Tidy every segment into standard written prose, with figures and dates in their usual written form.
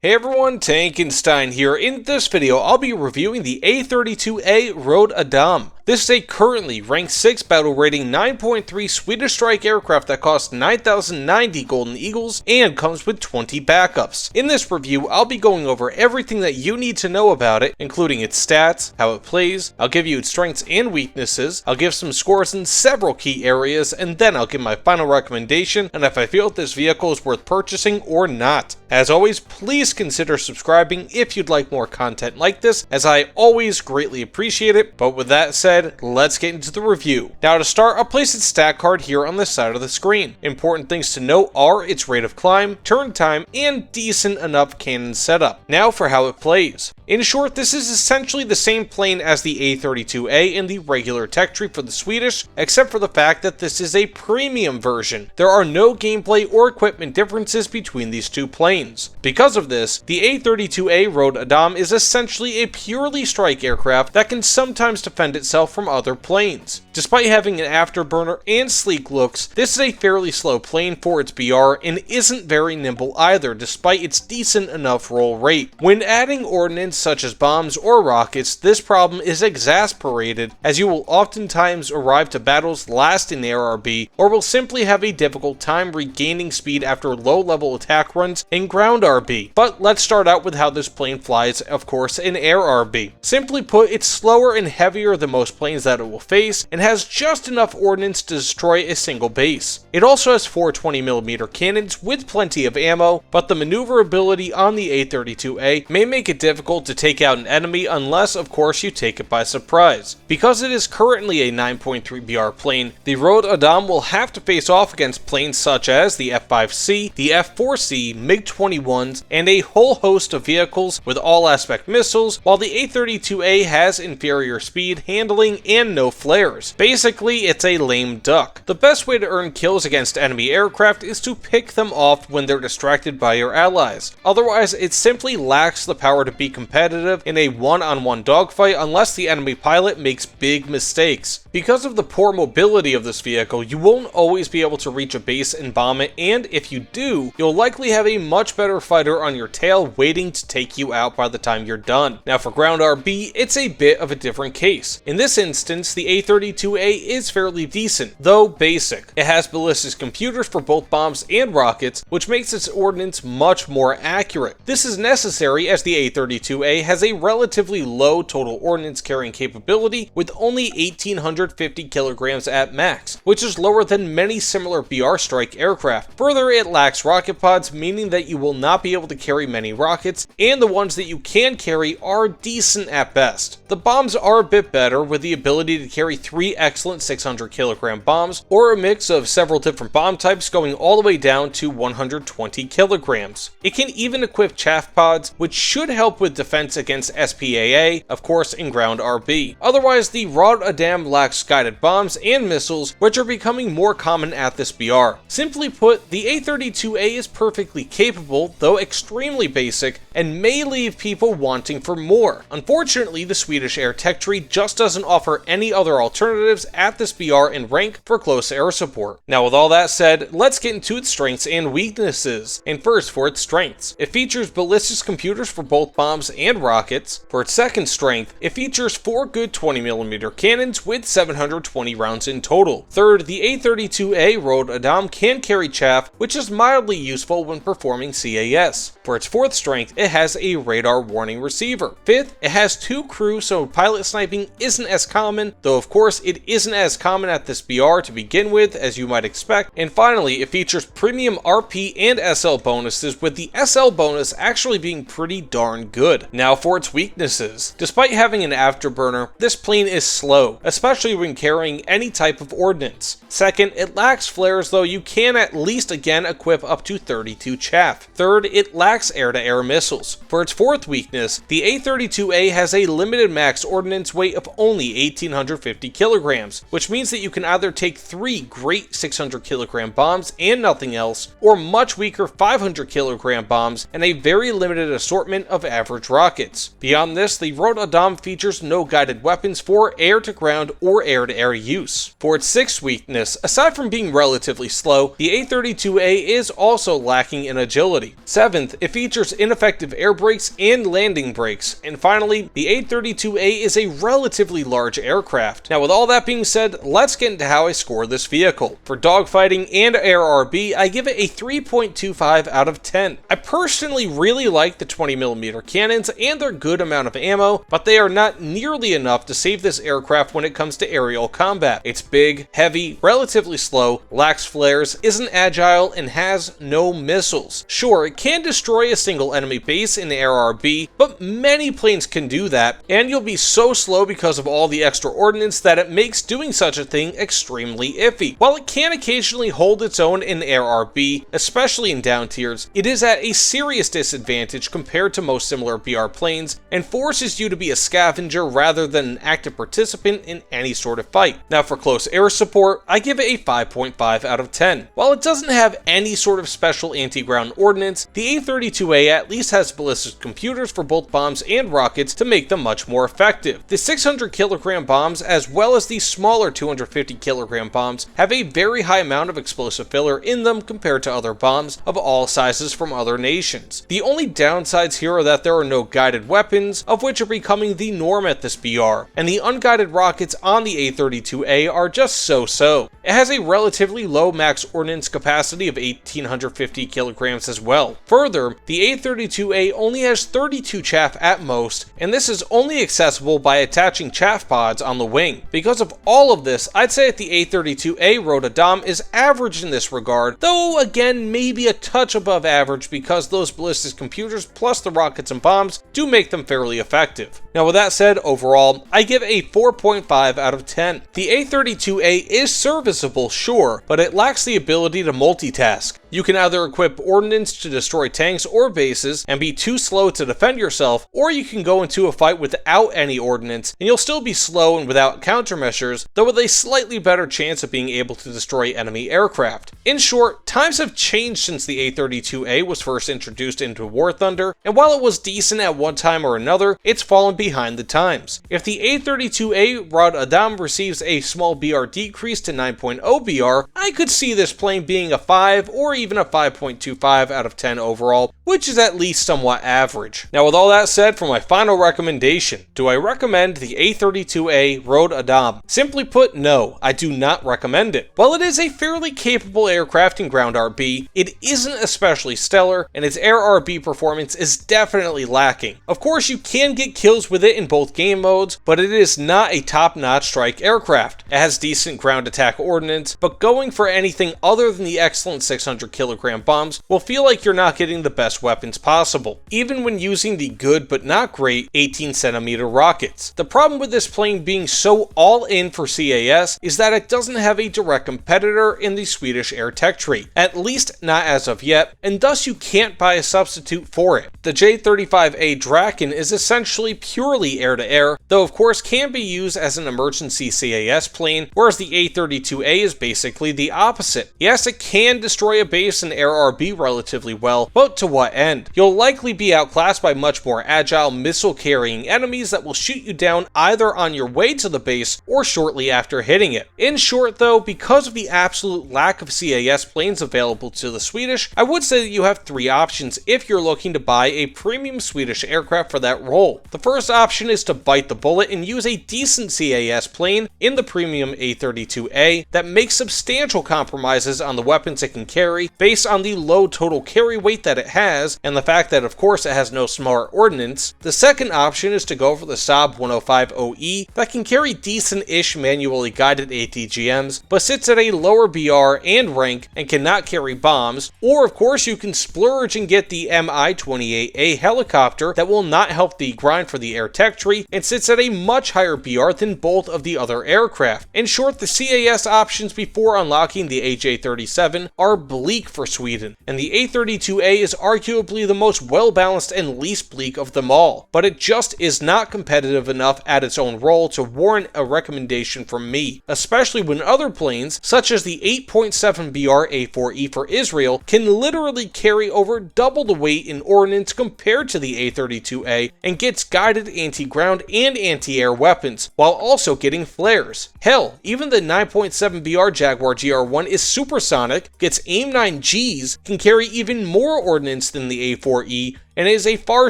Hey everyone, Tankenstein here. In this video, I'll be reviewing the A32A Röd Adam. This is a currently ranked 6 battle rating 9.3 Swedish strike aircraft that costs 9,090 Golden Eagles and comes with 20 backups. In this review, I'll be going over everything that you need to know about it, including its stats, how it plays, I'll give you its strengths and weaknesses, I'll give some scores in several key areas, and then I'll give my final recommendation and if I feel this vehicle is worth purchasing or not. As always, please consider subscribing if you'd like more content like this, as I always greatly appreciate it. But with that said, let's get into the review. Now to start, I'll place its stat card here on the side of the screen. Important things to note are its rate of climb, turn time, and decent enough cannon setup. Now for how it plays. In short, this is essentially the same plane as the A32A and the regular tech tree for the Swedish, except for the fact that this is a premium version. There are no gameplay or equipment differences between these two planes. Because of this, the A32A Röd Adam is essentially a purely strike aircraft that can sometimes defend itself from other planes. Despite having an afterburner and sleek looks, this is a fairly slow plane for its BR and isn't very nimble either, despite its decent enough roll rate. When adding ordnance such as bombs or rockets, this problem is exasperated, as you will oftentimes arrive to battles last in air RB, or will simply have a difficult time regaining speed after low-level attack runs in ground RB. But let's start out with how this plane flies, of course, in air RB. Simply put, it's slower and heavier than most planes that it will face, and has just enough ordnance to destroy a single base. It also has 4 20mm cannons with plenty of ammo, but the maneuverability on the A32A may make it difficult to take out an enemy unless, of course, you take it by surprise. Because it is currently a 9.3 BR plane, the Röd Adam will have to face off against planes such as the F5C, the F4C, MiG-21s, and a whole host of vehicles with all-aspect missiles, while the A32A has inferior speed, handling, and no flares. Basically, it's a lame duck. The best way to earn kills against enemy aircraft is to pick them off when they're distracted by your allies. Otherwise, it simply lacks the power to be competitive in a one-on-one dogfight unless the enemy pilot makes big mistakes. Because of the poor mobility of this vehicle, you won't always be able to reach a base and bomb it, and if you do, you'll likely have a much better fighter on your tail waiting to take you out by the time you're done. Now for ground RB, it's a bit of a different case. In this instance, the A32A is fairly decent, though basic. It has ballistics computers for both bombs and rockets, which makes its ordnance much more accurate. This is necessary as the A32A has a relatively low total ordnance carrying capability with only 1,850 kilograms at max, which is lower than many similar BR strike aircraft. Further, it lacks rocket pods, meaning that you will not be able to carry many rockets, and the ones that you can carry are decent at best. The bombs are a bit better, with the ability to carry 3 excellent 600 kilogram bombs, or a mix of several different bomb types going all the way down to 120 kilograms. It can even equip chaff pods, which should help with defense against SPAA, of course in ground RB. Otherwise, the Röd Adam lacks guided bombs and missiles, which are becoming more common at this BR. Simply put, the A32A is perfectly capable, though extremely basic, and may leave people wanting for more. Unfortunately, the Swedish air tech tree just doesn't offer any other alternatives at this BR in rank for close air support. Now with all that said, let's get into its strengths and weaknesses. And first, for its strengths. It features ballistics computers for both bombs and rockets. For its second strength, it features 4 good 20mm cannons with 720 rounds in total. Third, the A32A Röd Adam can carry chaff, which is mildly useful when performing CAS. For its fourth strength, it has a radar warning receiver. Fifth, it has 2 crew, so pilot sniping isn't as common, though of course it isn't as common at this BR to begin with, as you might expect. And finally, it features premium RP and SL bonuses, with the SL bonus actually being pretty darn good. Now for its weaknesses. Despite having an afterburner, this plane is slow, especially when carrying any type of ordnance. Second, it lacks flares, though you can at least again equip up to 32 chaff. Third, it lacks air-to-air missiles. For its fourth weakness, the A32A has a limited max ordnance weight of only 1,850 kilograms, which means that you can either take 3 great 600 kilogram bombs and nothing else, or much weaker 500 kilogram bombs and a very limited assortment of average rockets. Beyond this, the Röd Adam features no guided weapons for air-to-ground or for air-to-air use. For its sixth weakness, aside from being relatively slow, the A32A is also lacking in agility. Seventh, it features ineffective air brakes and landing brakes. And finally, the A32A is a relatively large aircraft. Now with all that being said, let's get into how I score this vehicle. For dogfighting and ARB, I give it a 3.25 out of 10. I personally really like the 20mm cannons and their good amount of ammo, but they are not nearly enough to save this aircraft when it comes to aerial combat. It's big, heavy, relatively slow, lacks flares, isn't agile, and has no missiles. Sure, it can destroy a single enemy base in ARB, but many planes can do that, and you'll be so slow because of all the extra ordnance that it makes doing such a thing extremely iffy. While it can occasionally hold its own in ARB, especially in down tiers, it is at a serious disadvantage compared to most similar BR planes, and forces you to be a scavenger rather than an active participant in any sort of fight. Now for close air support, I give it a 5.5 out of 10. While it doesn't have any sort of special anti-ground ordnance, the A32A at least has ballistic computers for both bombs and rockets to make them much more effective. The 600 kilogram bombs as well as the smaller 250 kilogram bombs have a very high amount of explosive filler in them compared to other bombs of all sizes from other nations. The only downsides here are that there are no guided weapons, of which are becoming the norm at this BR, and the unguided rockets on the A32A are just so-so. It has a relatively low max ordnance capacity of 1850 kilograms as well. Further, the A32A only has 32 chaff at most, and this is only accessible by attaching chaff pods on the wing. Because of all of this, I'd say that the A32A Röd Adam is average in this regard, though again maybe a touch above average because those ballistic computers plus the rockets and bombs do make them fairly effective. Now with that said, overall, I give a 4.5 out of 10. The A32A is serviceable, sure, but it lacks the ability to multitask. You can either equip ordnance to destroy tanks or bases and be too slow to defend yourself, or you can go into a fight without any ordnance and you'll still be slow and without countermeasures, though with a slightly better chance of being able to destroy enemy aircraft. In short, times have changed since the A32A was first introduced into Warthunder, and while it was decent at one time or another, it's fallen behind the times. If the A32A Röd Adam receives a small BR decrease to 9.0 BR, I could see this plane being a 5 or even a 5.25 out of 10 overall, which is at least somewhat average. Now with all that said, for my final recommendation, do I recommend the A32A Röd Adam? Simply put, no, I do not recommend it. While it is a fairly capable aircraft in ground RB, it isn't especially stellar, and its air RB performance is definitely lacking. Of course, you can get kills with it in both game modes, but it is not a top-notch strike aircraft. It has decent ground attack ordnance, but going for anything other than the excellent 600 kilogram bombs will feel like you're not getting the best weapons possible, even when using the good but not great 18 centimeter rockets. The problem with this plane being so all in for CAS is that it doesn't have a direct competitor in the Swedish air tech tree, at least not as of yet, and thus you can't buy a substitute for it. The J35A Draken is essentially purely air-to-air, though of course can be used as an emergency CAS plane, whereas the A32A is basically the opposite. Yes, it can destroy a base in air RB relatively well, but to what end? You'll likely be outclassed by much more agile missile-carrying enemies that will shoot you down either on your way to the base or shortly after hitting it. In short though, because of the absolute lack of CAS planes available to the Swedish, I would say that you have three options if you're looking to buy a premium Swedish aircraft for that role. The first option is to bite the bullet and use a decent CAS plane in the premium A32A that makes substantial compromises on the weapons it can carry based on the low total carry weight that it has and the fact that of course it has no smart ordnance. The second option is to go for the Saab 105OE that can carry decent-ish manually guided ATGMs but sits at a lower BR and rank and cannot carry bombs, or of course you can splurge and get the Mi-28A helicopter that will not help the grind for the air tech tree and sits at a much higher BR than both of the other aircraft. In short, the CAS options before unlocking the AJ37 are bleak for Sweden, and the A32A is arguably arguably the most well-balanced and least bleak of them all, but it just is not competitive enough at its own role to warrant a recommendation from me, especially when other planes, such as the 8.7 BR A4E for Israel, can literally carry over double the weight in ordnance compared to the A32A and gets guided anti-ground and anti-air weapons, while also getting flares. Hell, even the 9.7 BR Jaguar GR1 is supersonic, gets AIM-9 Gs, can carry even more ordnance than the A4E, and is a far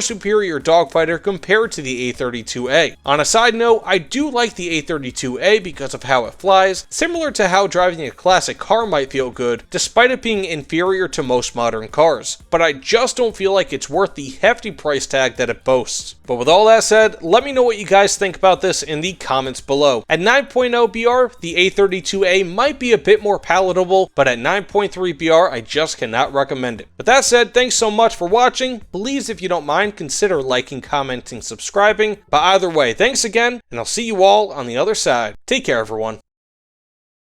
superior dogfighter compared to the A32A. On a side note, I do like the A32A because of how it flies, similar to how driving a classic car might feel good, despite it being inferior to most modern cars. But I just don't feel like it's worth the hefty price tag that it boasts. But with all that said, let me know what you guys think about this in the comments below. At 9.0 BR, the A32A might be a bit more palatable, but at 9.3 BR, I just cannot recommend it. With that said, thanks so much for watching. Please, if you don't mind, consider liking, commenting, subscribing. But either way, thanks again, and I'll see you all on the other side. Take care, everyone.